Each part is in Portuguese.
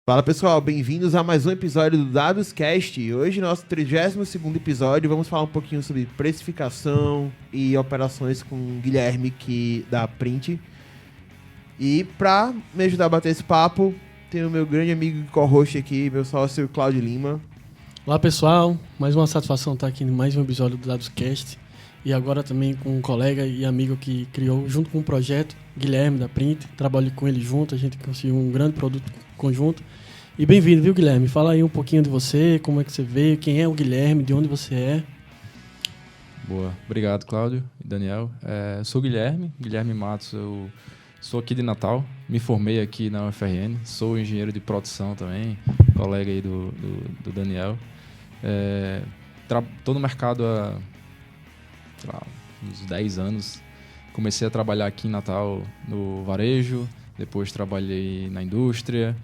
Fala pessoal, bem-vindos a mais um episódio do Dadoscast. Hoje, nosso 32º episódio, vamos falar um pouquinho sobre precificação e operações com o Guilherme da Print. E para me ajudar a bater esse papo, tem o meu grande amigo e co-host aqui, meu sócio Cláudio Lima. Olá pessoal, mais uma satisfação estar aqui em mais um episódio do Dadoscast. E agora também com um colega e amigo que criou junto com o projeto, Guilherme da Print. Trabalho com ele junto, a gente conseguiu um grande produto conjunto. E bem-vindo, viu, Guilherme? Fala aí um pouquinho de você, como é que você veio, quem é o Guilherme, de onde você é. Boa, obrigado, Cláudio e Daniel. Sou Guilherme Matos, eu sou aqui de Natal, me formei aqui na UFRN, sou engenheiro de produção também, colega aí do Daniel. Estou no mercado há uns 10 anos, comecei a trabalhar aqui em Natal no varejo, depois trabalhei na indústria.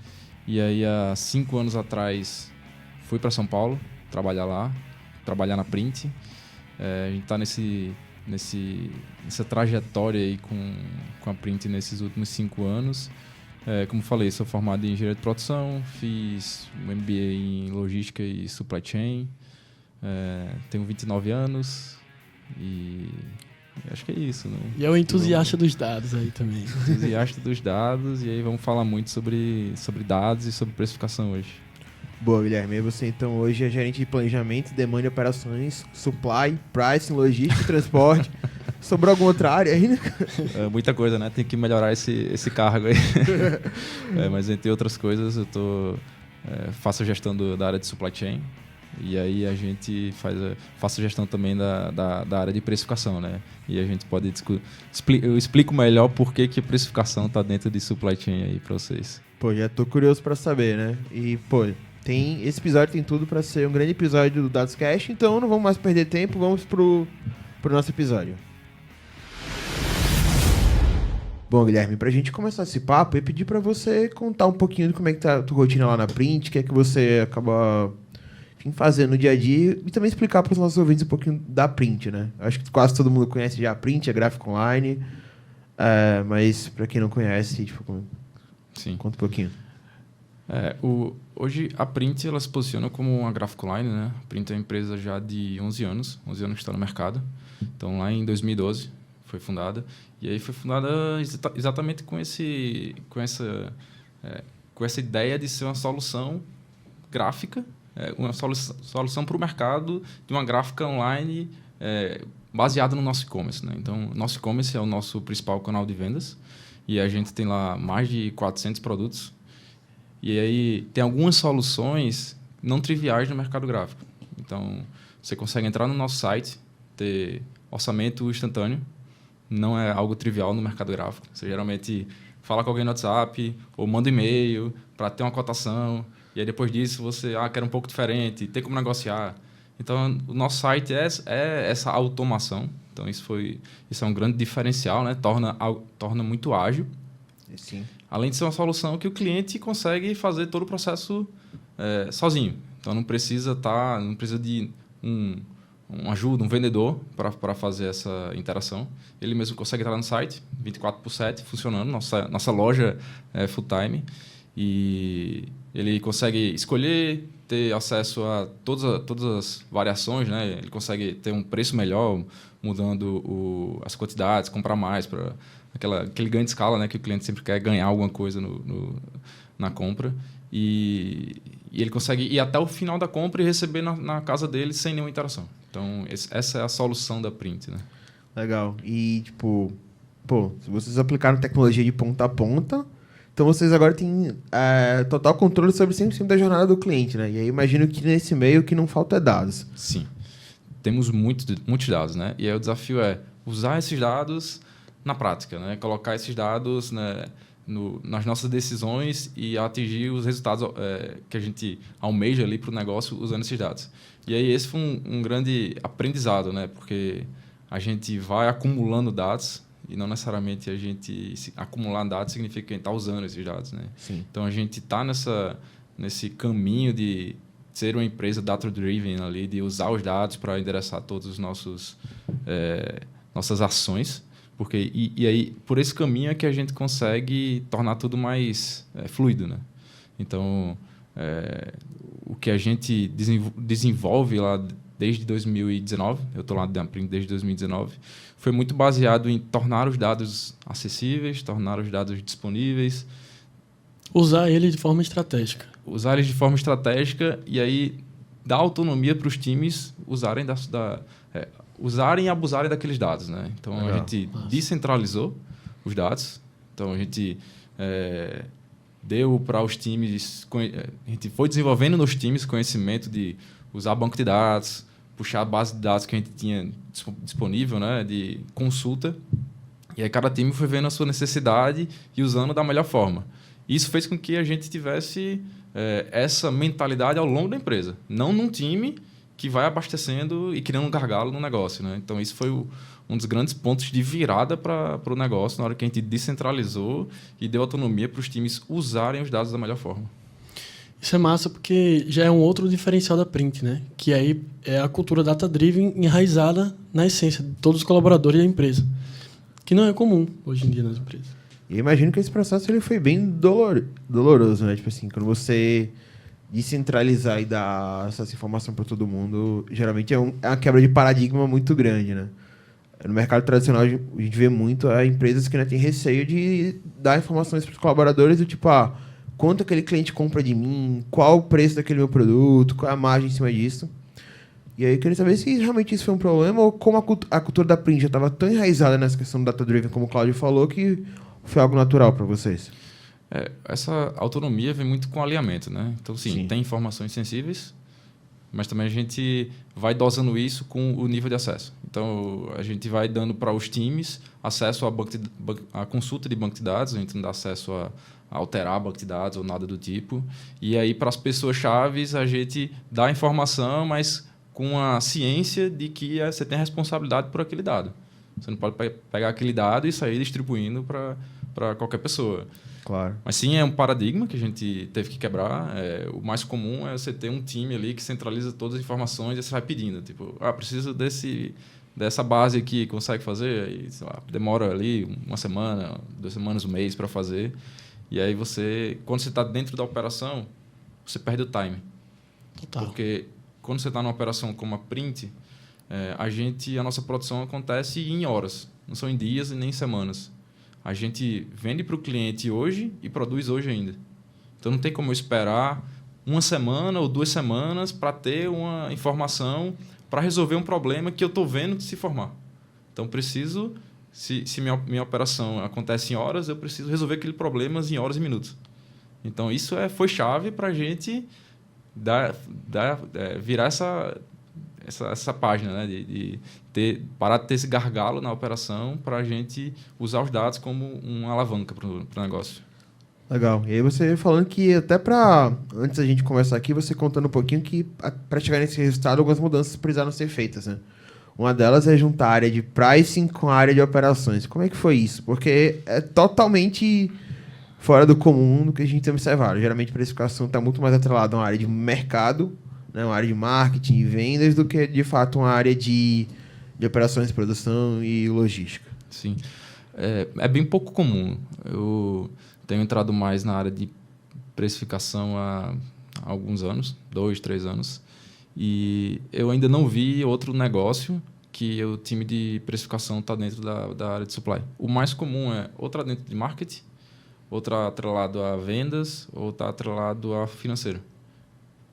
E aí, há 5 anos atrás, fui para São Paulo trabalhar na Print. A gente está nessa trajetória aí com a Print nesses últimos 5 anos. Como falei, sou formado em engenharia de produção, fiz um MBA em logística e supply chain, tenho 29 anos e acho que é isso, né? E é o entusiasta dos dados aí também. Entusiasta dos dados, e aí vamos falar muito sobre dados e sobre precificação hoje. Boa, Guilherme. E você, então, hoje é gerente de planejamento, demanda de operações, supply, pricing, logística e transporte. Sobrou alguma outra área ainda? Muita coisa, né? Tem que melhorar esse cargo aí. Mas, entre outras coisas, eu faço a gestão da área de supply chain. E aí a gente faço gestão também da área de precificação, né? E a gente pode eu explico melhor por que a precificação está dentro de supply chain aí para vocês. Pô, já tô curioso para saber, né? E, pô, esse episódio tem tudo para ser um grande episódio do Dadoscast, então não vamos mais perder tempo, vamos pro nosso episódio. Bom, Guilherme, pra gente começar esse papo, eu pedi para você contar um pouquinho de como é que tá a tua rotina lá na Print, o que é que você acaba fazer no dia a dia e também explicar para os nossos ouvintes um pouquinho da Print, né? Acho que quase todo mundo conhece já a Print, a gráfica online, mas para quem não conhece, Sim. Conta um pouquinho. Hoje a Print ela se posiciona como uma gráfica online, né? A Print é uma empresa já de 11 anos que está no mercado. Então lá em 2012 foi fundada, e aí foi fundada exatamente com essa ideia de ser uma solução gráfica, uma solução para o mercado de uma gráfica online baseada no nosso e-commerce, né? Então, nosso e-commerce é o nosso principal canal de vendas e a gente tem lá mais de 400 produtos. E aí tem algumas soluções não triviais no mercado gráfico. Então, você consegue entrar no nosso site, ter orçamento instantâneo, não é algo trivial no mercado gráfico. Você geralmente fala com alguém no WhatsApp ou manda um e-mail para ter uma cotação. E aí, depois disso, você quer um pouco diferente, tem como negociar. Então, o nosso site é essa automação. Então, isso é um grande diferencial, né? Torna muito ágil. Sim. Além de ser uma solução que o cliente consegue fazer todo o processo sozinho. Então, não precisa de uma ajuda, um vendedor para fazer essa interação. Ele mesmo consegue estar no site, 24/7, funcionando. Nossa loja é full-time. E ele consegue escolher, ter acesso a todas as variações, né? Ele consegue ter um preço melhor, mudando as quantidades, comprar mais, para aquele ganho de escala, né? Que o cliente sempre quer ganhar alguma coisa na compra. E ele consegue ir até o final da compra e receber na casa dele sem nenhuma interação. Então, essa é a solução da Print, né? Legal. E, se vocês aplicaram tecnologia de ponta a ponta, então vocês agora têm total controle sobre 100% da jornada do cliente, né? E aí imagino que nesse meio o que não falta é dados. Sim. Temos muitos dados, né? E aí o desafio é usar esses dados na prática, né? Colocar esses dados, né, nas nossas decisões e atingir os resultados que a gente almeja ali para o negócio usando esses dados. E aí esse foi um grande aprendizado, né? Porque a gente vai acumulando dados e não necessariamente acumular dados significa que a gente está usando esses dados, né? Sim. Então a gente está nesse caminho de ser uma empresa data-driven ali, de usar os dados para endereçar todas as nossas ações. Porque, e aí, por esse caminho é que a gente consegue tornar tudo mais fluido, né? Então, o que a gente desenvolve lá desde 2019, eu estou lá desde 2019, foi muito baseado em tornar os dados acessíveis, tornar os dados disponíveis. Usar ele de forma estratégica. Usar eles de forma estratégica e aí dar autonomia para os times usarem, usarem e abusarem daqueles dados, né? Então, a gente descentralizou os dados. Então, a gente deu para os times... A gente foi desenvolvendo nos times conhecimento de usar banco de dados, puxar a base de dados que a gente tinha disponível, né, de consulta. E aí cada time foi vendo a sua necessidade e usando da melhor forma. Isso fez com que a gente tivesse essa mentalidade ao longo da empresa. Não num time que vai abastecendo e criando um gargalo no negócio, né? Então, isso foi um dos grandes pontos de virada para o negócio, na hora que a gente descentralizou e deu autonomia para os times usarem os dados da melhor forma. Isso é massa porque já é um outro diferencial da Print, né? Que aí é a cultura data-driven enraizada na essência de todos os colaboradores da empresa, que não é comum hoje em dia nas empresas. E eu imagino que esse processo ele foi bem doloroso, né? Tipo assim, quando você descentralizar e dar essa informação para todo mundo, geralmente é uma quebra de paradigma muito grande, né? No mercado tradicional, a gente vê muito empresas que ainda têm receio de dar informações para os colaboradores do tipo, quanto aquele cliente compra de mim, qual o preço daquele meu produto, qual é a margem em cima disso. E aí eu queria saber se realmente isso foi um problema ou como a cultura da Print já estava tão enraizada nessa questão do data-driven, como o Cláudio falou, que foi algo natural para vocês. Essa autonomia vem muito com alinhamento, né? Então, sim, tem informações sensíveis, mas também a gente vai dosando isso com o nível de acesso. Então, a gente vai dando para os times acesso à consulta de banco de dados, a gente não dá acesso a alterar banco de dados ou nada do tipo. E aí, para as pessoas-chaves, a gente dá a informação, mas com a ciência de que você tem a responsabilidade por aquele dado. Você não pode pegar aquele dado e sair distribuindo para qualquer pessoa. Claro. Mas sim, é um paradigma que a gente teve que quebrar. O mais comum é você ter um time ali que centraliza todas as informações e você vai pedindo. Tipo, preciso dessa base aqui, consegue fazer? Aí, sei lá, demora ali uma semana, 2 semanas, um mês para fazer. E aí quando você está dentro da operação, você perde o time. Total. Porque quando você está numa operação como a Print, a nossa produção acontece em horas. Não são em dias e nem em semanas. A gente vende para o cliente hoje e produz hoje ainda. Então, não tem como eu esperar 1 semana ou 2 semanas para ter uma informação para resolver um problema que eu estou vendo se formar. Então, preciso, se minha operação acontece em horas, eu preciso resolver aquele problema em horas e minutos. Então, isso foi chave para a gente virar essa página, né? de parar de ter esse gargalo na operação para a gente usar os dados como uma alavanca para o negócio. Legal. E aí você falando que até antes da gente conversar aqui, você contando um pouquinho que para chegar nesse resultado, algumas mudanças precisaram ser feitas, né? Uma delas é juntar a área de pricing com a área de operações. Como é que foi isso? Porque é totalmente fora do comum do que a gente tem observado. Geralmente a precificação está muito mais atrelada a uma área de mercado, né? Uma área de marketing e vendas, do que de fato uma área de operações, produção e logística. Sim. É bem pouco comum. Eu tenho entrado mais na área de precificação há alguns anos, 2, 3 anos, e eu ainda não vi outro negócio que o time de precificação está dentro da área de supply. O mais comum é ou está dentro de marketing, ou está atrelado a vendas, ou está atrelado a financeiro.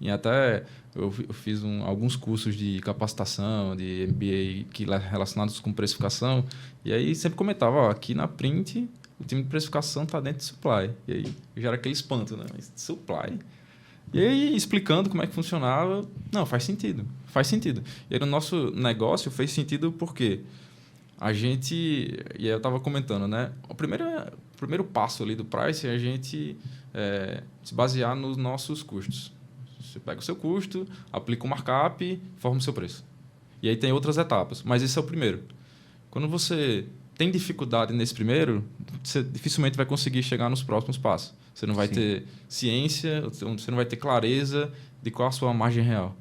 E até eu fiz alguns cursos de capacitação, de MBA relacionados com precificação, e aí sempre comentava, aqui na Print, o time de precificação está dentro de supply. E aí já era aquele espanto, né? Mas supply? E aí, explicando como é que funcionava, não, faz sentido. E aí no nosso negócio fez sentido porque a gente, e aí eu estava comentando, né? O primeiro passo ali do price é a gente se basear nos nossos custos. Você pega o seu custo, aplica o markup, forma o seu preço. E aí tem outras etapas, mas esse é o primeiro. Quando você tem dificuldade nesse primeiro, você dificilmente vai conseguir chegar nos próximos passos. Você não vai ter ciência, você não vai ter clareza de qual a sua margem real.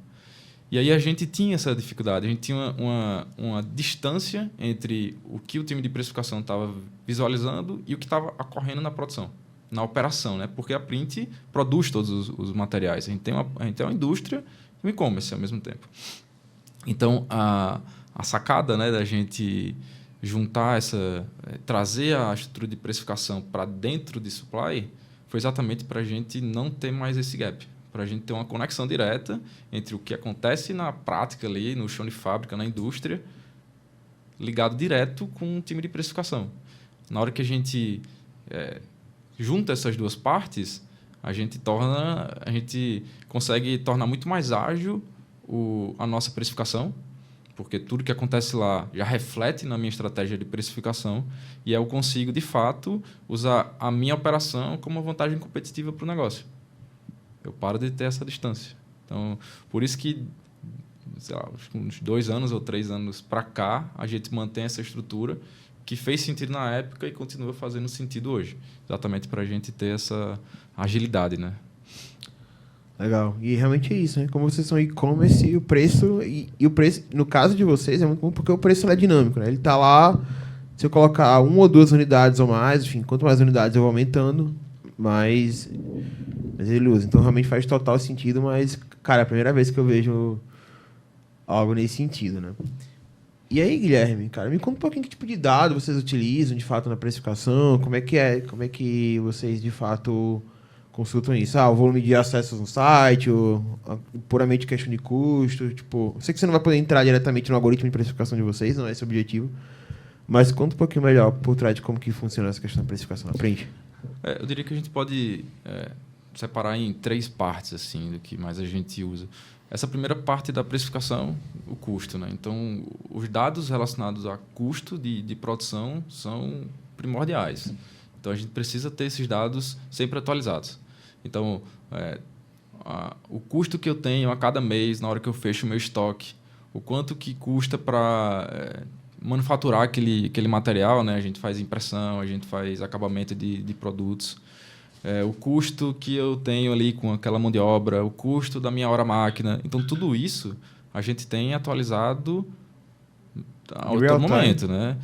E aí a gente tinha essa dificuldade, a gente tinha uma distância entre o que o time de precificação estava visualizando e o que estava ocorrendo na produção. na operação, né? Porque a Print produz todos os materiais. A gente tem uma indústria e um e-commerce ao mesmo tempo. Então, a sacada, né, da gente juntar trazer a estrutura de precificação para dentro de supply foi exatamente para a gente não ter mais esse gap, para a gente ter uma conexão direta entre o que acontece na prática ali, no chão de fábrica, na indústria, ligado direto com o time de precificação. Na hora que a gente junta essas duas partes, a gente consegue tornar muito mais ágil a nossa precificação, porque tudo que acontece lá já reflete na minha estratégia de precificação e eu consigo, de fato, usar a minha operação como uma vantagem competitiva para o negócio. Eu paro de ter essa distância. Então, por isso que, sei lá, uns 2 anos ou 3 anos para cá, a gente mantém essa estrutura que fez sentido na época e continua fazendo sentido hoje. Exatamente para a gente ter essa agilidade, né? Legal. E realmente é isso, né? Como vocês são e-commerce, e o preço, no caso de vocês, é muito bom porque o preço é dinâmico, né? Ele está lá, se eu colocar 1 ou 2 unidades ou mais, enfim, quanto mais unidades eu vou aumentando, mais ele usa. Então, realmente faz total sentido, mas, cara, é a primeira vez que eu vejo algo nesse sentido, né? E aí, Guilherme, cara, me conta um pouquinho que tipo de dado vocês utilizam, de fato, na precificação, como é que vocês, de fato, consultam isso? O volume de acessos no site, puramente questão de custo, tipo... Eu sei que você não vai poder entrar diretamente no algoritmo de precificação de vocês, não é esse o objetivo, mas conta um pouquinho melhor por trás de como que funciona essa questão da precificação. Aprende. Eu diria que a gente pode separar em 3 partes, assim, do que mais a gente usa. Essa primeira parte da precificação, o custo, né? Então, os dados relacionados a custo de produção são primordiais. Então, a gente precisa ter esses dados sempre atualizados. Então, o custo que eu tenho a cada mês, na hora que eu fecho o meu estoque, o quanto que custa para manufaturar aquele material, né? A gente faz impressão, a gente faz acabamento de produtos. O custo que eu tenho ali com aquela mão de obra, o custo da minha hora-máquina. Então, tudo isso a gente tem atualizado a todo momento, né?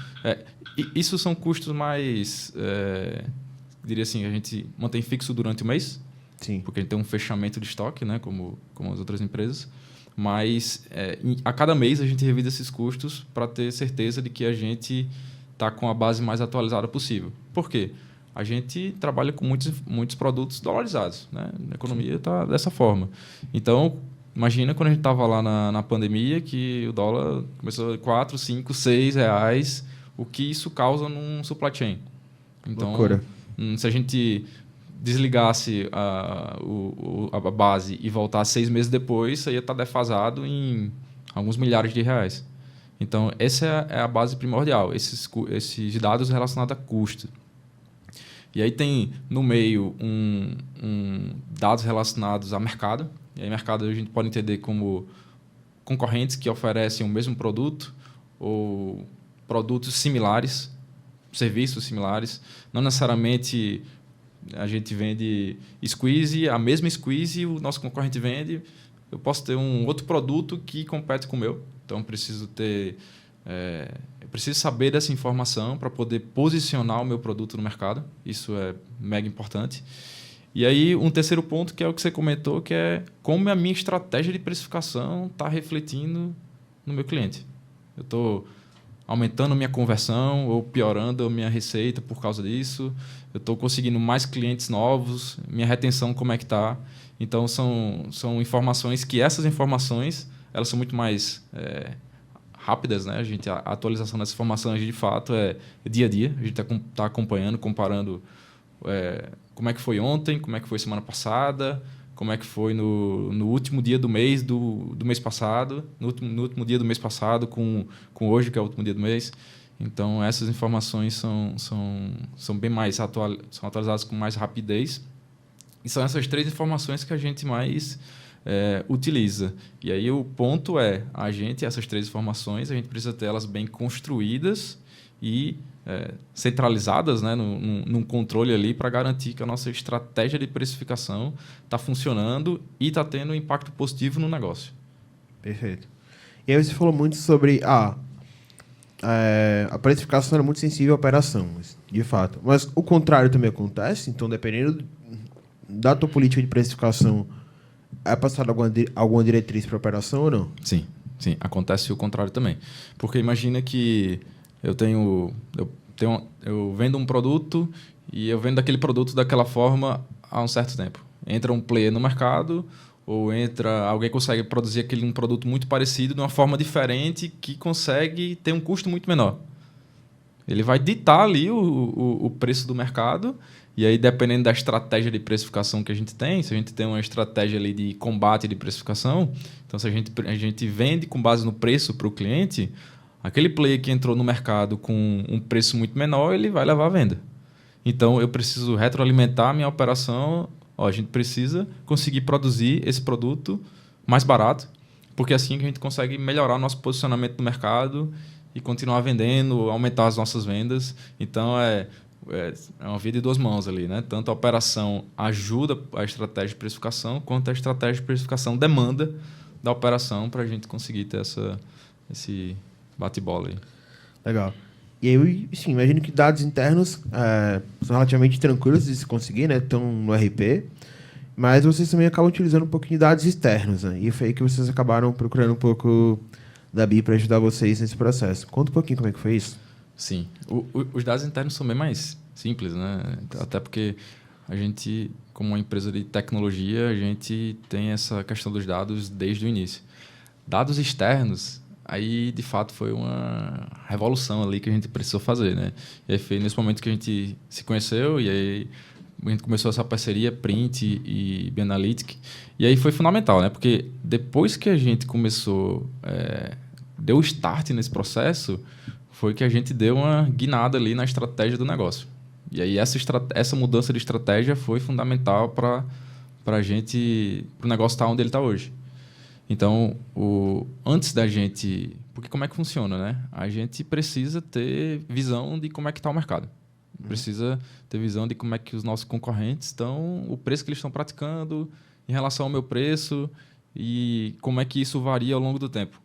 Isso são custos mais, diria assim, a gente mantém fixo durante o mês. Sim. Porque a gente tem um fechamento de estoque, né? Como as outras empresas. Mas, a cada mês, a gente revisa esses custos para ter certeza de que a gente está com a base mais atualizada possível. Por quê? A gente trabalha com muitos produtos dolarizados, né? A economia está dessa forma. Então, imagina quando a gente estava lá na pandemia, que o dólar começou a 4, 5, 6 reais, o que isso causa num supply chain. Então, loucura. Se a gente desligasse a base e voltasse 6 meses depois, isso ia estar defasado em alguns milhares de reais. Então, essa é a base primordial, esses dados relacionados a custo. E aí tem, no meio, dados relacionados a mercado. E aí, mercado a gente pode entender como concorrentes que oferecem o mesmo produto ou produtos similares, serviços similares. Não necessariamente a gente vende squeeze, a mesma squeeze o nosso concorrente vende. Eu posso ter um outro produto que compete com o meu. Então, preciso saber dessa informação para poder posicionar o meu produto no mercado. Isso é mega importante. E aí, um terceiro ponto, que é o que você comentou, que é como a minha estratégia de precificação está refletindo no meu cliente. Eu estou aumentando minha conversão ou piorando a minha receita por causa disso. Eu estou conseguindo mais clientes novos. Minha retenção, como é que está? Então, são informações que essas informações elas são muito mais rápidas, né? A atualização dessas informações, de fato, é dia a dia. A gente está acompanhando, comparando como é que foi ontem, como é que foi semana passada, como é que foi no último dia do mês do mês passado, no último dia do mês passado com hoje, que é o último dia do mês. Então, essas informações são bem mais são atualizadas com mais rapidez. E são essas 3 informações que a gente mais utiliza. E aí o ponto essas 3 informações, a gente precisa ter elas bem construídas e centralizadas, né, num controle ali para garantir que a nossa estratégia de precificação está funcionando e está tendo um impacto positivo no negócio. Perfeito. E aí você falou muito sobre a precificação era muito sensível à operação. De fato. Mas o contrário também acontece? Então, dependendo da tua política de precificação, é passada alguma diretriz para operação ou não? Sim, sim. Acontece o contrário também. Porque imagina que eu vendo um produto e eu vendo aquele produto daquela forma há um certo tempo. Entra um player no mercado ou entra alguém que consegue produzir um produto muito parecido de uma forma diferente que consegue ter um custo muito menor. Ele vai ditar ali o preço do mercado e aí, dependendo da estratégia de precificação que a gente tem, se a gente tem uma estratégia ali de combate de precificação, então se a gente vende com base no preço para o cliente, aquele player que entrou no mercado com um preço muito menor, ele vai levar a venda. Então, eu preciso retroalimentar a minha operação. A gente precisa conseguir produzir esse produto mais barato, porque é assim que a gente consegue melhorar o nosso posicionamento no mercado e continuar vendendo, aumentar as nossas vendas. Então, é uma via de duas mãos ali, né? Tanto a operação ajuda a estratégia de precificação, quanto a estratégia de precificação demanda da operação para a gente conseguir ter esse bate-bola aí. Legal. E aí, sim, imagino que dados internos são relativamente tranquilos de se conseguir, né? Estão no RP, mas vocês também acabam utilizando um pouquinho de dados externos, né? E foi aí que vocês acabaram procurando um pouco da BI para ajudar vocês nesse processo. Conta um pouquinho como é que foi isso. Sim. Os dados internos são bem mais simples, né? Até porque a gente, como uma empresa de tecnologia, a gente tem essa questão dos dados desde o início. Dados externos, aí, de fato, foi uma revolução ali que a gente precisou fazer, né? E aí foi nesse momento que a gente se conheceu e aí a gente começou essa parceria Print e Bianalytic. E aí foi fundamental, né? Porque depois que a gente começou, deu o start nesse processo, foi que a gente deu uma guinada ali na estratégia do negócio. E aí essa mudança de estratégia foi fundamental para o negócio estar onde ele está hoje. Então, antes da gente... Porque como é que funciona, né? A gente precisa ter visão de como é que está o mercado. Precisa ter visão de como é que os nossos concorrentes estão, o preço que eles estão praticando em relação ao meu preço e como é que isso varia ao longo do tempo.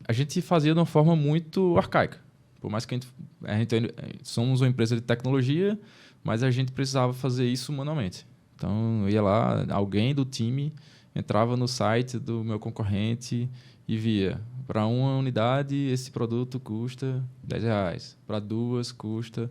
A gente fazia de uma forma muito arcaica. Por mais que a gente somos uma empresa de tecnologia, mas a gente precisava fazer isso manualmente. Então, eu ia lá, alguém do time entrava no site do meu concorrente e via, para uma unidade, esse produto custa R$10, para duas custa...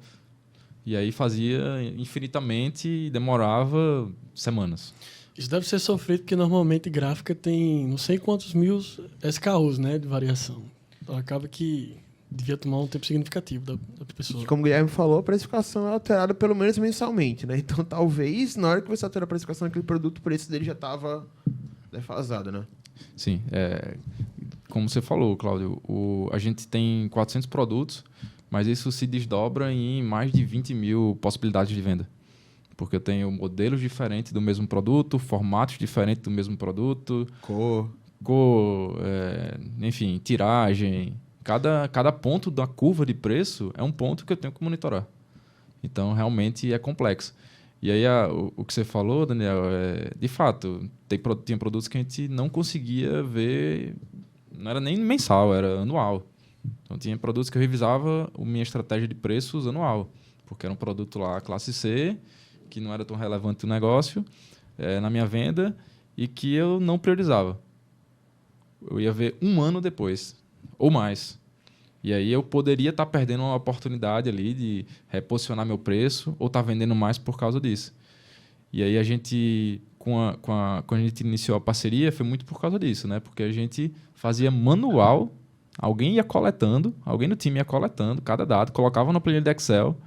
E aí fazia infinitamente e demorava semanas. Isso deve ser sofrido, porque normalmente gráfica tem não sei quantos mil SKUs, né, de variação. Então acaba que devia tomar um tempo significativo da pessoa. E como o Guilherme falou, a precificação é alterada pelo menos mensalmente, né? Então, talvez, na hora que você altera a precificação daquele produto, o preço dele já estava defasado, né? Sim. Como você falou, Cláudio, a gente tem 400 produtos, mas isso se desdobra em mais de 20 mil possibilidades de venda. Porque eu tenho modelos diferentes do mesmo produto, formatos diferentes do mesmo produto, cor, enfim, tiragem. Cada ponto da curva de preço é um ponto que eu tenho que monitorar. Então, realmente é complexo. E aí, o que você falou, Daniel, de fato, tinha produtos que a gente não conseguia ver, não era nem mensal, era anual. Então, tinha produtos que eu revisava a minha estratégia de preços anual, porque era um produto lá, classe C, que não era tão relevante o negócio na minha venda e que eu não priorizava. Eu ia ver um ano depois, ou mais. E aí eu poderia estar perdendo uma oportunidade ali de reposicionar meu preço ou estar vendendo mais por causa disso. E aí a gente, quando a gente iniciou a parceria, foi muito por causa disso, né? Porque a gente fazia manual, alguém no time ia coletando cada dado, colocava no planilha de Excel,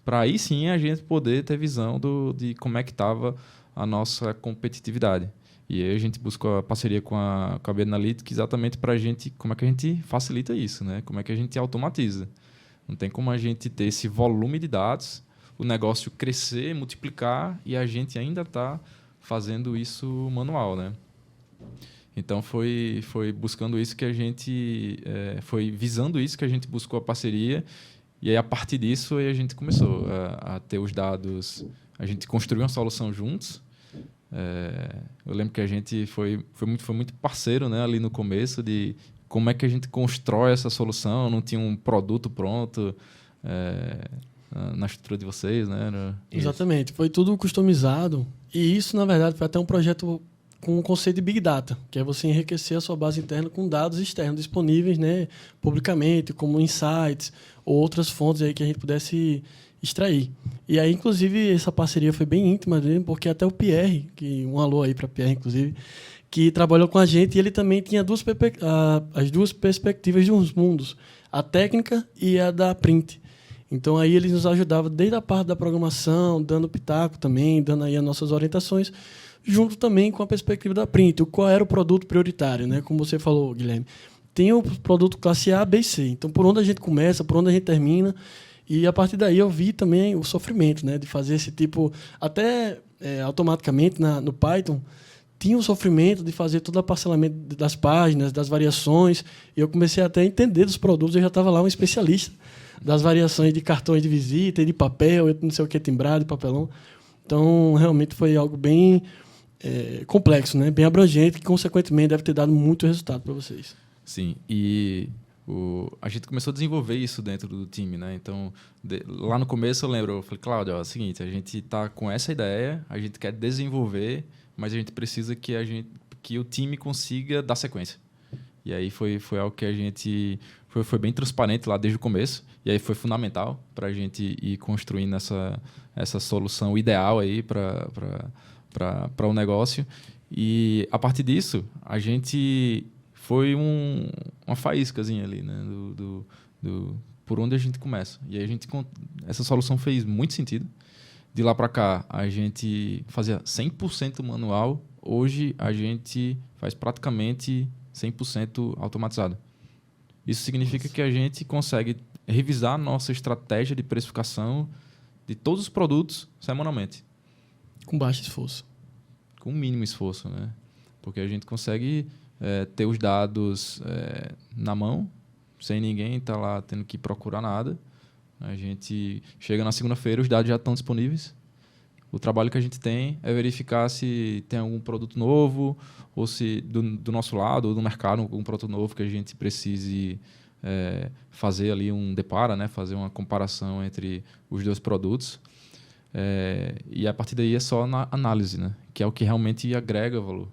para aí sim a gente poder ter visão de como é que estava a nossa competitividade. E aí a gente buscou a parceria com a Bianalytic exatamente para a gente, como é que a gente facilita isso, né? Como é que a gente automatiza. Não tem como a gente ter esse volume de dados, o negócio crescer, multiplicar e a gente ainda está fazendo isso manual, né? Então foi buscando isso que a gente... foi visando isso que a gente buscou a parceria. E aí, a partir disso, aí a gente começou a ter os dados. A gente construiu uma solução juntos. Eu lembro que a gente foi muito parceiro, né, ali no começo de como é que a gente constrói essa solução. Não tinha um produto pronto. na estrutura de vocês, né? Exatamente. Foi tudo customizado. E isso, na verdade, foi até um projeto com o conceito de Big Data, que é você enriquecer a sua base interna com dados externos disponíveis, né, publicamente, como insights ou outras fontes aí que a gente pudesse extrair. E aí, inclusive, essa parceria foi bem íntima dele, porque até o Pierre, que um alô aí para Pierre, inclusive, que trabalhou com a gente, e ele também tinha as duas perspectivas de uns mundos, a técnica e a da print. Então, aí ele nos ajudava desde a parte da programação, dando pitaco também, dando aí as nossas orientações, junto também com a perspectiva da print, qual era o produto prioritário, né? Como você falou, Guilherme. Tem o produto classe A, B e C. Então, por onde a gente começa, por onde a gente termina. E, a partir daí, eu vi também o sofrimento, né? De fazer esse tipo... Até automaticamente, no Python, tinha o sofrimento de fazer todo o parcelamento das páginas, das variações. E eu comecei até a entender dos produtos. Eu já estava lá um especialista das variações de cartões de visita e de papel, não sei o que, timbrado, papelão. Então, realmente foi algo bem... complexo, né? Bem abrangente, que consequentemente deve ter dado muito resultado para vocês. Sim, e a gente começou a desenvolver isso dentro do time, né? Então, lá no começo eu lembro, eu falei, Cláudio, é o seguinte, a gente está com essa ideia, a gente quer desenvolver, mas a gente precisa que o time consiga dar sequência. E aí foi algo que a gente foi bem transparente lá desde o começo, e aí foi fundamental para a gente ir construindo essa solução ideal aí para o negócio. E, a partir disso, a gente foi uma faíscazinha ali, né? Por onde a gente começa. E aí essa solução fez muito sentido. De lá para cá, a gente fazia 100% manual. Hoje, a gente faz praticamente 100% automatizado. Isso significa que a gente consegue revisar nossa estratégia de precificação de todos os produtos semanalmente. Com baixo esforço. Com o mínimo esforço, né? Porque a gente consegue ter os dados na mão, sem ninguém estar lá tendo que procurar nada. A gente chega na segunda-feira, os dados já estão disponíveis. O trabalho que a gente tem é verificar se tem algum produto novo, ou se do nosso lado, ou do mercado, algum produto novo que a gente precise fazer ali um depara, né? Fazer uma comparação entre os dois produtos. E a partir daí é só na análise, né? Que é o que realmente agrega valor.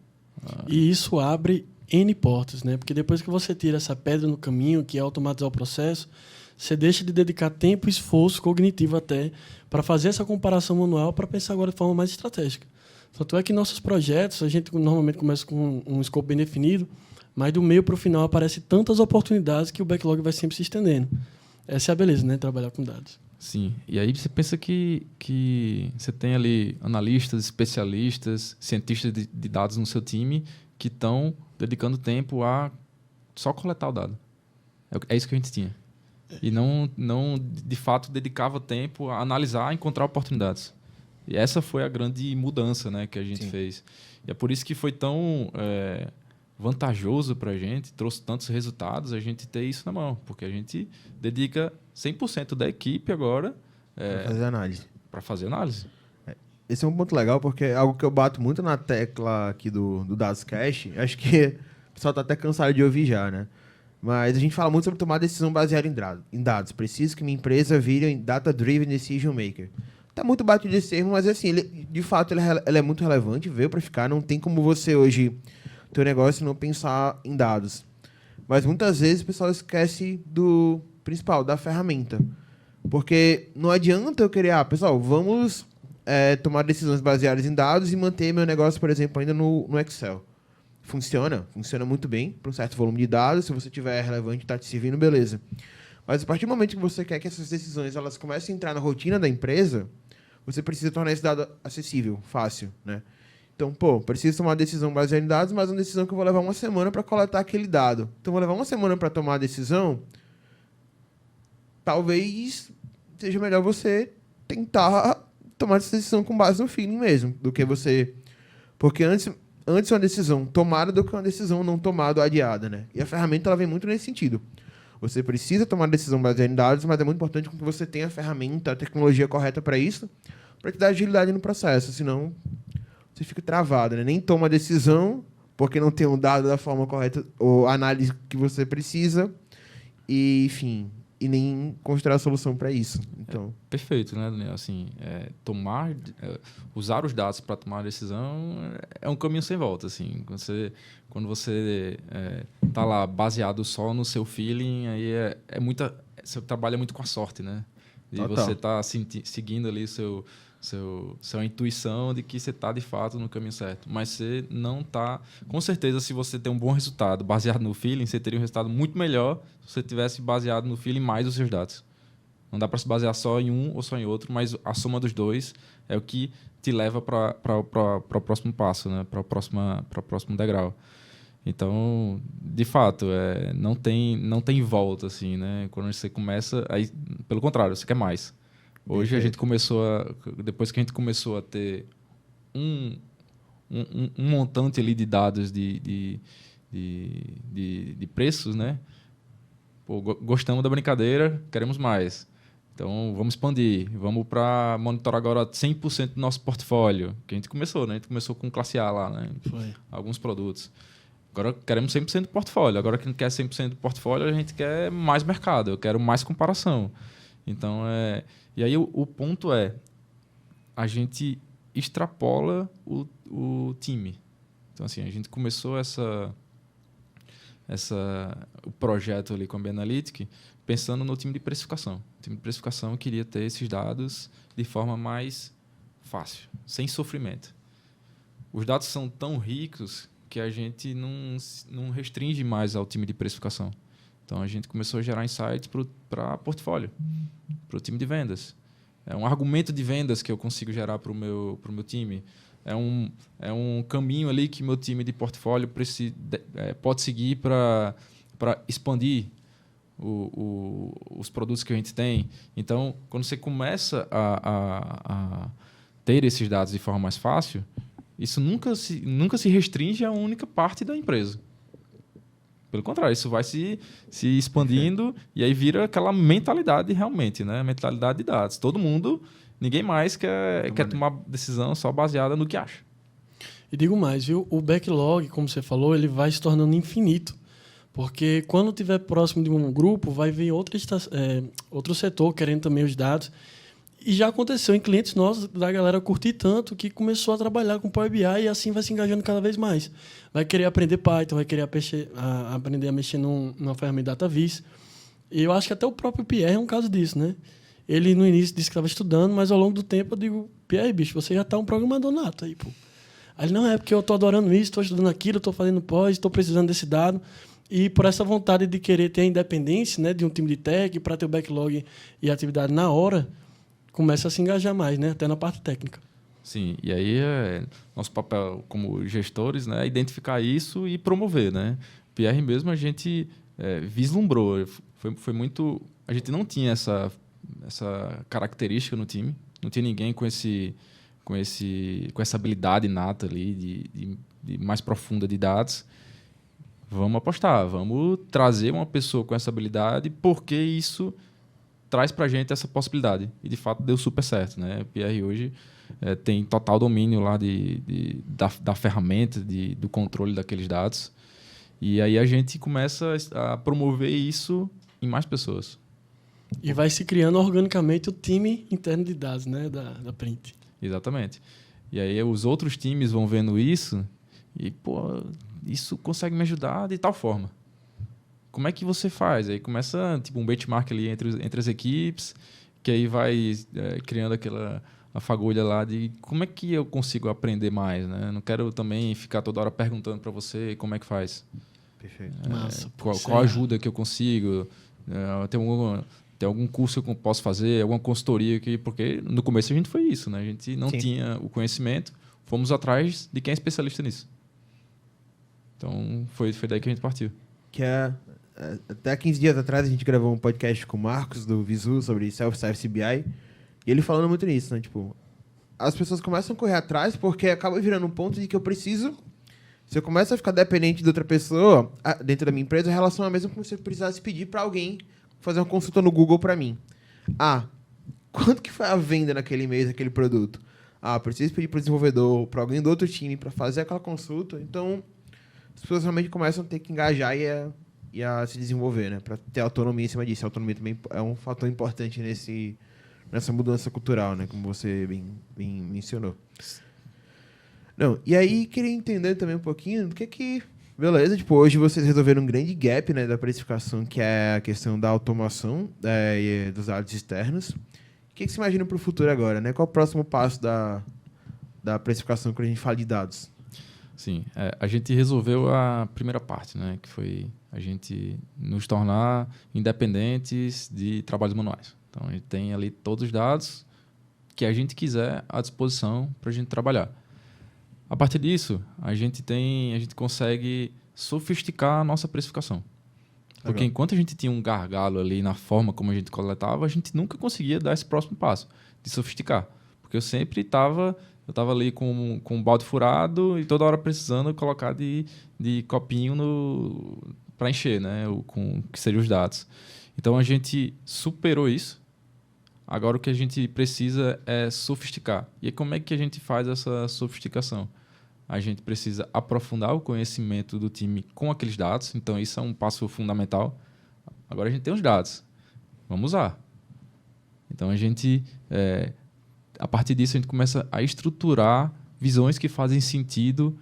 E isso abre N portas, né? Porque depois que você tira essa pedra no caminho, que é automatizar o processo, você deixa de dedicar tempo e esforço cognitivo até para fazer essa comparação manual para pensar agora de forma mais estratégica. Tanto é que nossos projetos, a gente normalmente começa com um escopo bem definido, mas do meio para o final aparecem tantas oportunidades que o backlog vai sempre se estendendo. Essa é a beleza, né? Trabalhar com dados. Sim, e aí você pensa que você tem ali analistas, especialistas, cientistas de dados no seu time que estão dedicando tempo a só coletar o dado. É isso que a gente tinha. E não de fato, dedicava tempo a analisar, encontrar oportunidades. E essa foi a grande mudança, né, que a gente fez. E é por isso que foi tão vantajoso para a gente, trouxe tantos resultados, a gente ter isso na mão. Porque a gente dedica 100% da equipe agora para fazer análise. Esse é um ponto legal, porque é algo que eu bato muito na tecla aqui do Dados Cash. Acho que o pessoal está até cansado de ouvir já, né? Mas a gente fala muito sobre tomar decisão baseada em dados. Preciso que minha empresa vire Data-Driven Decision Maker. Tá muito batido esse termo, mas assim, de fato ele é muito relevante, veio para ficar. Não tem como você hoje ter um negócio e não pensar em dados. Mas muitas vezes o pessoal esquece do principal, da ferramenta. Porque não adianta eu querer, pessoal, vamos tomar decisões baseadas em dados e manter meu negócio, por exemplo, ainda no Excel. Funciona muito bem para um certo volume de dados. Se você tiver relevante, está te servindo, beleza. Mas a partir do momento que você quer que essas decisões elas comecem a entrar na rotina da empresa, você precisa tornar esse dado acessível, fácil, né? Então, preciso tomar uma decisão baseada em dados, mas uma decisão que eu vou levar uma semana para coletar aquele dado. Então, vou levar uma semana para tomar a decisão. Talvez seja melhor você tentar tomar essa decisão com base no feeling mesmo, do que você... Porque antes uma decisão tomada do que uma decisão não tomada ou adiada, né? E a ferramenta ela vem muito nesse sentido. Você precisa tomar uma decisão baseada em dados, mas é muito importante que você tenha a ferramenta, a tecnologia correta para isso, para te dar agilidade no processo, senão você fica travado, né? Nem toma a decisão porque não tem um dado da forma correta ou a análise que você precisa e, enfim, e nem construir a solução para isso. Então, Perfeito, né, Daniel? Assim, usar os dados para tomar a decisão é um caminho sem volta. Assim, quando você está lá baseado só no seu feeling, aí seu trabalho é muito com a sorte, né? E Total. você está seguindo ali sua intuição de que você está de fato no caminho certo. Mas você não está. Com certeza, se você tem um bom resultado baseado no feeling, você teria um resultado muito melhor se você tivesse baseado no feeling mais os seus dados. Não dá para se basear só em um ou só em outro, mas a soma dos dois é o que te leva para o próximo passo, né? Para o próximo degrau. Então, de fato, não tem volta, assim, né? Quando você começa, aí, pelo contrário, você quer mais. Hoje a gente depois que a gente começou a ter um montante ali de dados de preços, né? Pô, gostamos da brincadeira, queremos mais. Então, vamos expandir. Vamos para monitorar agora 100% do nosso portfólio. Que a gente começou, né? A gente começou com classe A lá, né? Foi. Alguns produtos. Agora queremos 100% do portfólio. Agora que a gente quer 100% do portfólio, a gente quer mais mercado. Eu quero mais comparação. Então, e aí o ponto a gente extrapola o time. Então, assim, a gente começou o projeto ali com a B-Analytic pensando no time de precificação. O time de precificação queria ter esses dados de forma mais fácil, sem sofrimento. Os dados são tão ricos que a gente não restringe mais ao time de precificação. Então, a gente começou a gerar insights para portfólio, para o time de vendas. É um argumento de vendas que eu consigo gerar para o meu time. É um caminho ali que meu time de portfólio pode seguir para expandir os produtos que a gente tem. Então, quando você começa a ter esses dados de forma mais fácil, isso nunca se restringe a uma única parte da empresa. Pelo contrário, isso vai se expandindo e aí vira aquela mentalidade realmente, né? Mentalidade de dados. Ninguém mais quer tomar decisão só baseada no que acha. E digo mais, viu? O backlog, como você falou, ele vai se tornando infinito. Porque quando estiver próximo de um grupo, vai vir outro setor querendo também os dados. E já aconteceu em clientes nossos da galera curtir tanto que começou a trabalhar com Power BI e assim vai se engajando cada vez mais. Vai querer aprender Python, vai querer aprender a mexer numa ferramenta DataVis. E eu acho que até o próprio Pierre é um caso disso, né? Ele no início disse que estava estudando, mas ao longo do tempo eu digo, Pierre, bicho, você já está um programador nato aí, pô. Aí ele, não, é porque eu estou adorando isso, estou estudando aquilo, estou fazendo pós, estou precisando desse dado. E por essa vontade de querer ter a independência, né, de um time de tech para ter o backlog e a atividade na hora, começa a se engajar mais, né? Até na parte técnica. Sim, e aí nosso papel como gestores, né, é identificar isso e promover, né? PR mesmo a gente vislumbrou, foi muito... A gente não tinha essa característica no time, não tinha ninguém com essa habilidade inata ali de mais profunda de dados. Vamos apostar, vamos trazer uma pessoa com essa habilidade, porque isso traz para a gente essa possibilidade. E, de fato, deu super certo, né? O PR hoje tem total domínio lá da ferramenta, do controle daqueles dados. E aí a gente começa a promover isso em mais pessoas. E vai se criando organicamente o time interno de dados, né? Da Print. Exatamente. E aí os outros times vão vendo isso e, pô, isso consegue me ajudar de tal forma. Como é que você faz? Aí começa tipo um benchmark ali entre as equipes, que aí vai criando a fagulha lá de como é que eu consigo aprender mais, né? Não quero também ficar toda hora perguntando para você como é que faz. Perfeito. Massa. Qual ajuda que eu consigo? Tem algum curso que eu posso fazer? Alguma consultoria? Porque no começo a gente foi isso, né? A gente não tinha o conhecimento, fomos atrás de quem é especialista nisso. Então, foi daí que a gente partiu. Que até 15 dias atrás a gente gravou um podcast com o Marcos, do Visu, sobre Self-Service BI. E ele falando muito nisso, né? Tipo, as pessoas começam a correr atrás porque acaba virando um ponto de que eu preciso... Se eu começo a ficar dependente de outra pessoa dentro da minha empresa, a relação é a mesma como se eu precisasse pedir para alguém fazer uma consulta no Google para mim. Quanto que foi a venda naquele mês daquele produto? Preciso pedir para o desenvolvedor, para alguém do outro time para fazer aquela consulta. Então... as pessoas realmente começam a ter que engajar e e a se desenvolver, né? Para ter autonomia em cima disso. A autonomia também é um fator importante nessa mudança cultural, né? Como você bem mencionou. Não, e aí queria entender também um pouquinho do que beleza, tipo, hoje vocês resolveram um grande gap, né, da precificação, que é a questão da automação e dos dados externos. O que você imagina para o futuro agora, né? Qual é o próximo passo da precificação quando a gente fala de dados? Sim, a gente resolveu a primeira parte, né, que foi a gente nos tornar independentes de trabalhos manuais. Então, a gente tem ali todos os dados que a gente quiser à disposição para a gente trabalhar. A partir disso, a gente consegue sofisticar a nossa precificação. Porque enquanto a gente tinha um gargalo ali na forma como a gente coletava, a gente nunca conseguia dar esse próximo passo de sofisticar. Porque eu sempre estava ali com um balde furado e toda hora precisando colocar de copinho para encher, né? Com que seriam os dados. Então, a gente superou isso. Agora, o que a gente precisa é sofisticar. E aí, como é que a gente faz essa sofisticação? A gente precisa aprofundar o conhecimento do time com aqueles dados. Então, isso é um passo fundamental. Agora, a gente tem os dados. Vamos usar. Então, a partir disso, a gente começa a estruturar visões que fazem sentido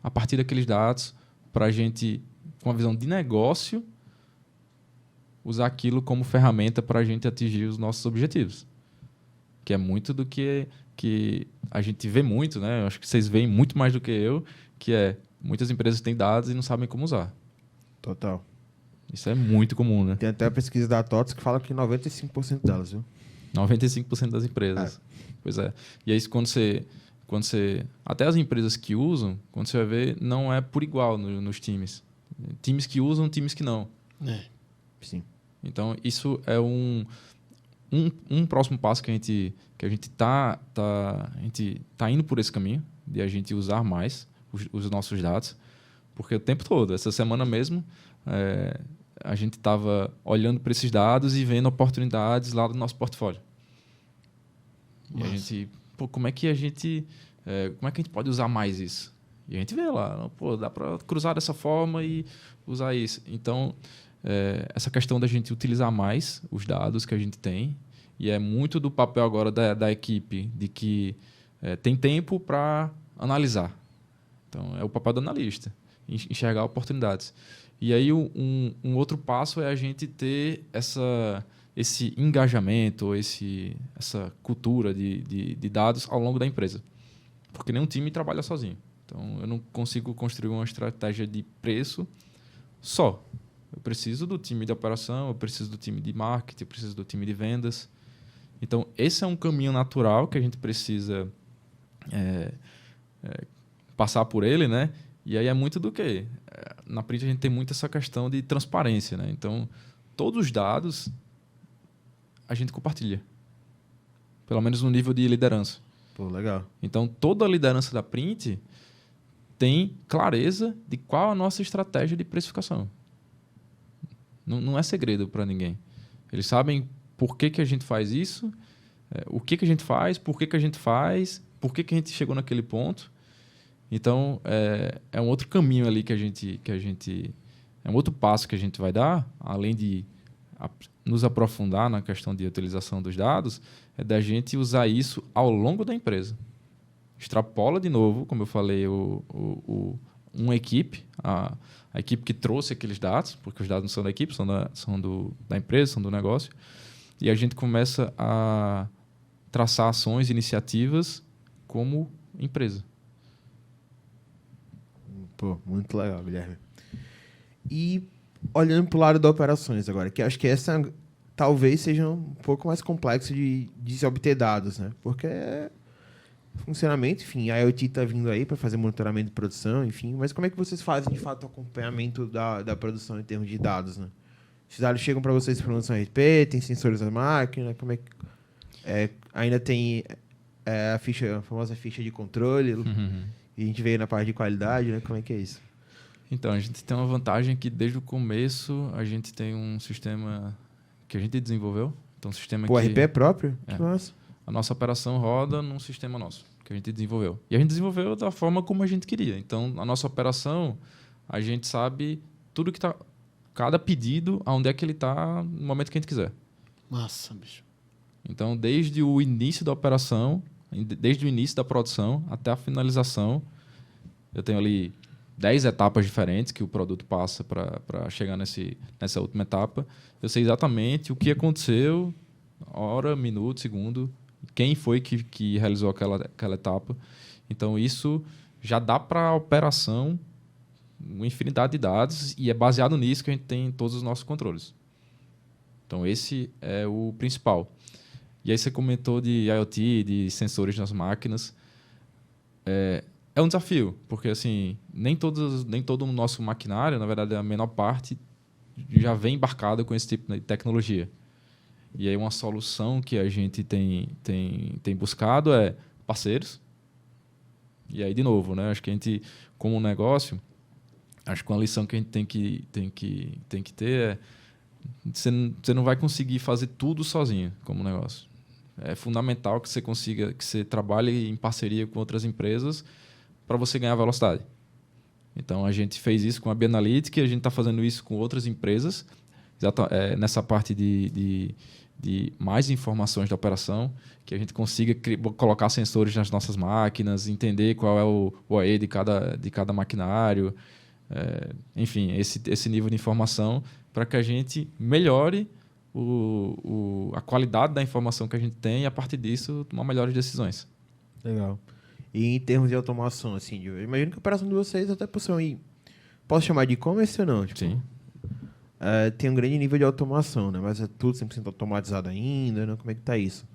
a partir daqueles dados para a gente, com uma visão de negócio, usar aquilo como ferramenta para a gente atingir os nossos objetivos. Que é muito do que a gente vê muito, né? Eu acho que vocês veem muito mais do que eu, que é muitas empresas têm dados e não sabem como usar. Total. Isso é muito comum, né? Tem até a pesquisa da TOTS que fala que 95% delas, viu? 95% das empresas. Pois é. E aí, quando você... Até as empresas que usam, quando você vai ver, não é por igual nos times. Times que usam, times que não. Sim. Então, isso é um próximo passo que a gente tá indo por esse caminho, de a gente usar mais os nossos dados, porque o tempo todo, essa semana mesmo, a gente estava olhando para esses dados e vendo oportunidades lá do nosso portfólio. E a gente, como é que a gente pode usar mais isso? E a gente vê lá, dá para cruzar dessa forma e usar isso. Então, essa questão da gente utilizar mais os dados que a gente tem, e é muito do papel agora da equipe, de que tem tempo para analisar. Então, é o papel do analista, enxergar oportunidades. E aí, um outro passo é a gente ter esse engajamento, essa cultura de dados ao longo da empresa. Porque nenhum time trabalha sozinho. Então, eu não consigo construir uma estratégia de preço só. Eu preciso do time de operação, eu preciso do time de marketing, eu preciso do time de vendas. Então, esse é um caminho natural que a gente precisa passar por ele, né? E aí é muito do quê? Na Print a gente tem muito essa questão de transparência, né? Então, todos os dados a gente compartilha. Pelo menos no nível de liderança. Pô, legal. Então, toda a liderança da Print tem clareza de qual a nossa estratégia de precificação. Não é segredo para ninguém. Eles sabem por que a gente faz isso, o que a gente faz, por que a gente faz, por que a gente chegou naquele ponto. Então, é um outro caminho ali que a gente... É um outro passo que a gente vai dar, além de nos aprofundar na questão de utilização dos dados, é da gente usar isso ao longo da empresa. Extrapola de novo, como eu falei, uma equipe, a equipe que trouxe aqueles dados, porque os dados não são da equipe, são da empresa, são do negócio, e a gente começa a traçar ações, iniciativas como empresa. Pô, muito legal, Guilherme. E olhando para o lado das operações agora, que acho que essa talvez seja um pouco mais complexo de se obter dados, né? Porque funcionamento, enfim, a IoT está vindo aí para fazer monitoramento de produção, enfim, mas como é que vocês fazem, de fato, o acompanhamento da produção em termos de dados, né? Os dados chegam para vocês por produção RP, tem sensores na máquina, como é que... ainda tem a famosa ficha de controle, e a gente veio na parte de qualidade, né? Como é que é isso? Então, a gente tem uma vantagem que desde o começo a gente tem um sistema que a gente desenvolveu. Então, um sistema o RP é próprio? Que massa. A nossa operação roda num sistema nosso, que a gente desenvolveu. E a gente desenvolveu da forma como a gente queria. Então, a nossa operação, a gente sabe tudo que tá... Cada pedido, aonde é que ele está no momento que a gente quiser. Massa, bicho. Então, desde o início da operação, desde o início da produção até a finalização, eu tenho ali 10 etapas diferentes que o produto passa para chegar nessa última etapa. Eu sei exatamente o que aconteceu, hora, minuto, segundo, quem foi que realizou aquela etapa. Então, isso já dá para a operação uma infinidade de dados e é baseado nisso que a gente tem todos os nossos controles. Então, esse é o principal. E aí você comentou de IoT, de sensores nas máquinas. É um desafio, porque assim, nem todo o nosso maquinário, na verdade, a menor parte, já vem embarcado com esse tipo de tecnologia. E aí uma solução que a gente tem buscado é parceiros. E aí, de novo, né? Acho que a gente, como um negócio, acho que uma lição que a gente tem que ter é você não vai conseguir fazer tudo sozinho como negócio. É fundamental que você consiga, que você trabalhe em parceria com outras empresas para você ganhar velocidade. Então, a gente fez isso com a Bianalytic e a gente está fazendo isso com outras empresas, nessa parte de mais informações da operação, que a gente consiga colocar sensores nas nossas máquinas, entender qual é o OE de cada maquinário, enfim, esse nível de informação para que a gente melhore a qualidade da informação que a gente tem e, a partir disso, tomar melhores decisões. Legal. E em termos de automação, assim, eu imagino que a operação de vocês até possui... Posso chamar de e-commerce ou não? Tipo, Sim. Tem um grande nível de automação, né? Mas é tudo 100% automatizado ainda, né? Como é que tá isso?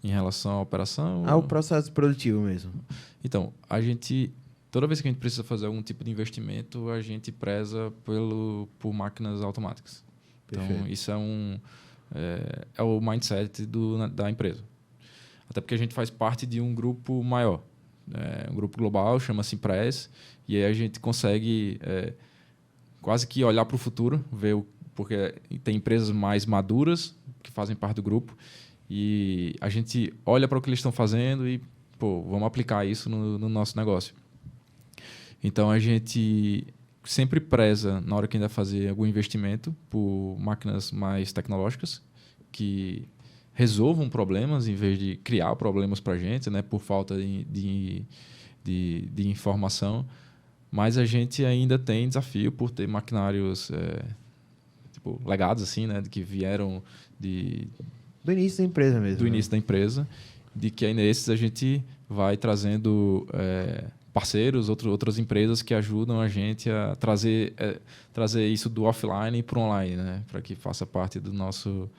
Em relação à operação? O processo produtivo mesmo. Então, toda vez que a gente precisa fazer algum tipo de investimento, a gente preza por máquinas automáticas. Então, Perfeito. isso é o mindset da empresa. Até porque a gente faz parte de um grupo maior. Um grupo global, chama-se Impress, e aí a gente consegue quase que olhar para o futuro, porque tem empresas mais maduras que fazem parte do grupo, e a gente olha para o que eles estão fazendo e, vamos aplicar isso no nosso negócio. Então, a gente sempre preza, na hora que ainda fazer algum investimento, por máquinas mais tecnológicas, que resolvam problemas em vez de criar problemas para a gente, né, por falta de informação. Mas a gente ainda tem desafio por ter maquinários legados, assim, né, que vieram do início da empresa mesmo. Do início da empresa, de que aí nesses a gente vai trazendo parceiros, outras empresas que ajudam a gente a trazer isso do offline para o online, né, para que faça parte do nosso...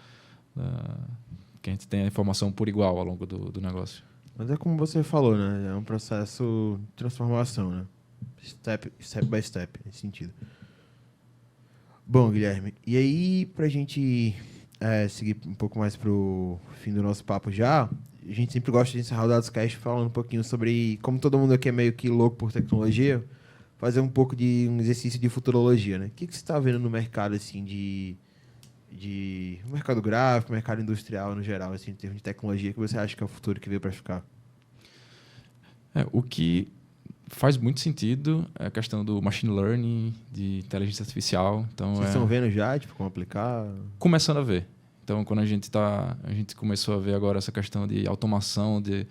que a gente tenha a informação por igual ao longo do negócio. Mas é como você falou, né? É um processo de transformação, né? Step by step, nesse sentido. Bom, Guilherme, e aí, pra gente seguir um pouco mais pro fim do nosso papo já, a gente sempre gosta de encerrar o DadosCast falando um pouquinho sobre, como todo mundo aqui é meio que louco por tecnologia, fazer um pouco de um exercício de futurologia, né? O que você está vendo no mercado, assim, de mercado gráfico, mercado industrial no geral, assim, em termos de tecnologia, que você acha que é o futuro que veio para ficar? O que faz muito sentido é a questão do machine learning, de inteligência artificial. Então, vocês estão vendo já, tipo, como aplicar? Começando a ver. Então, quando a gente começou a ver agora essa questão de automação, de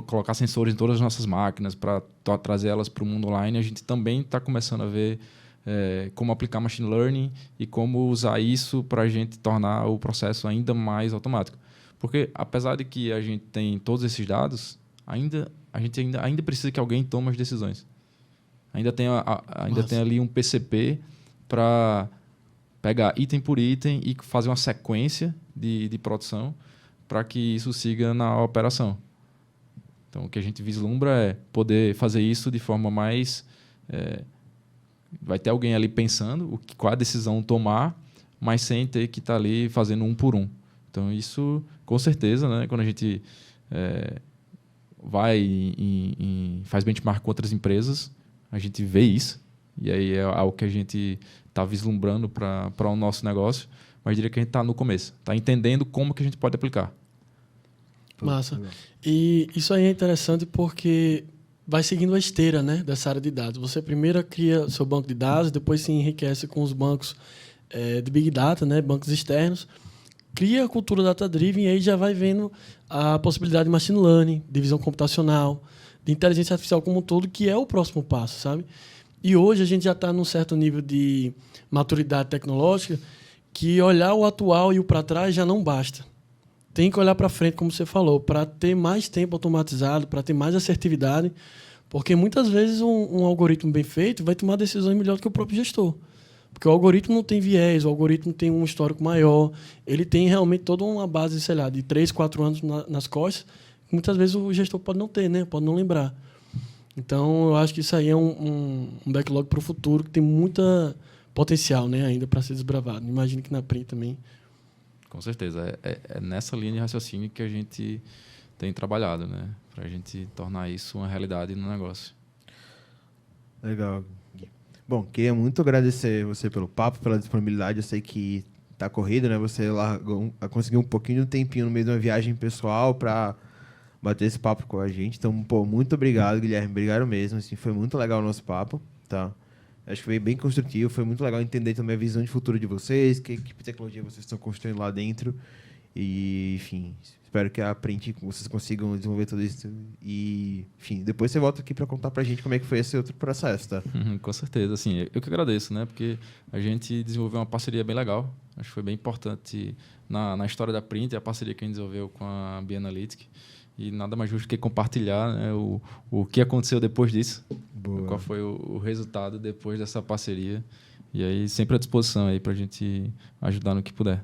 colocar sensores em todas as nossas máquinas para trazer elas para o mundo online, a gente também está começando a ver como aplicar machine learning e como usar isso para a gente tornar o processo ainda mais automático. Porque, apesar de que a gente tem todos esses dados, a gente ainda precisa que alguém tome as decisões. Ainda tem ali um PCP para pegar item por item e fazer uma sequência de produção para que isso siga na operação. Então, o que a gente vislumbra é poder fazer isso de forma mais... vai ter alguém ali pensando qual a decisão tomar, mas sem ter que estar ali fazendo um por um. Então, isso, com certeza, né, quando a gente vai e faz benchmark com outras empresas, a gente vê isso, e aí é algo que a gente está vislumbrando para o nosso negócio, mas diria que a gente está no começo, está entendendo como que a gente pode aplicar. Massa. E isso aí é interessante porque vai seguindo a esteira, né, dessa área de dados. Você primeiro cria seu banco de dados, depois se enriquece com os bancos de Big Data, né, bancos externos, cria a cultura data-driven e aí já vai vendo a possibilidade de machine learning, de visão computacional, de inteligência artificial como um todo, que é o próximo passo, sabe? E hoje a gente já está num certo nível de maturidade tecnológica que olhar o atual e o para trás já não basta. Tem que olhar para frente, como você falou, para ter mais tempo automatizado, para ter mais assertividade, porque muitas vezes um algoritmo bem feito vai tomar decisões melhor do que o próprio gestor. Porque o algoritmo não tem viés, o algoritmo tem um histórico maior, ele tem realmente toda uma base, sei lá, de 3, 4 anos nas costas, que muitas vezes o gestor pode não ter, né? Pode não lembrar. Então, eu acho que isso aí é um backlog para o futuro que tem muita potencial, né, ainda para ser desbravado. Imagino que na Print também. Com certeza. É nessa linha de raciocínio que a gente tem trabalhado, né? Para a gente tornar isso uma realidade no negócio. Legal. Bom, queria muito agradecer você pelo papo, pela disponibilidade. Eu sei que tá corrido, né? Você conseguiu um pouquinho de tempinho no meio de uma viagem pessoal para bater esse papo com a gente. Então, pô, muito obrigado, Guilherme. Obrigado mesmo. Assim, foi muito legal o nosso papo, tá? Acho que foi bem construtivo. Foi muito legal entender também a visão de futuro de vocês, que tipo de tecnologia vocês estão construindo lá dentro. E, enfim, espero que a Print vocês consigam desenvolver tudo isso. E, enfim, depois você volta aqui para contar pra gente como é que foi esse outro processo, tá? Com certeza. Assim, eu que agradeço, né? Porque a gente desenvolveu uma parceria bem legal. Acho que foi bem importante na história da Print, a parceria que a gente desenvolveu com a B-Analytic. E nada mais justo que compartilhar, né, o que aconteceu depois disso. Boa. Qual foi o resultado depois dessa parceria. E aí, sempre à disposição aí para a gente ajudar no que puder.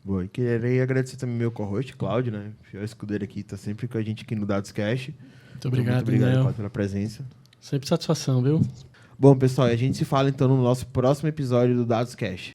Boa. E queria agradecer também meu co-host, Cláudio, né? O escudeiro aqui, está sempre com a gente aqui no Dados Cash. Muito obrigado, Cláudio, pela presença. Sempre satisfação, viu? Bom, pessoal, a gente se fala então no nosso próximo episódio do Dados Cash.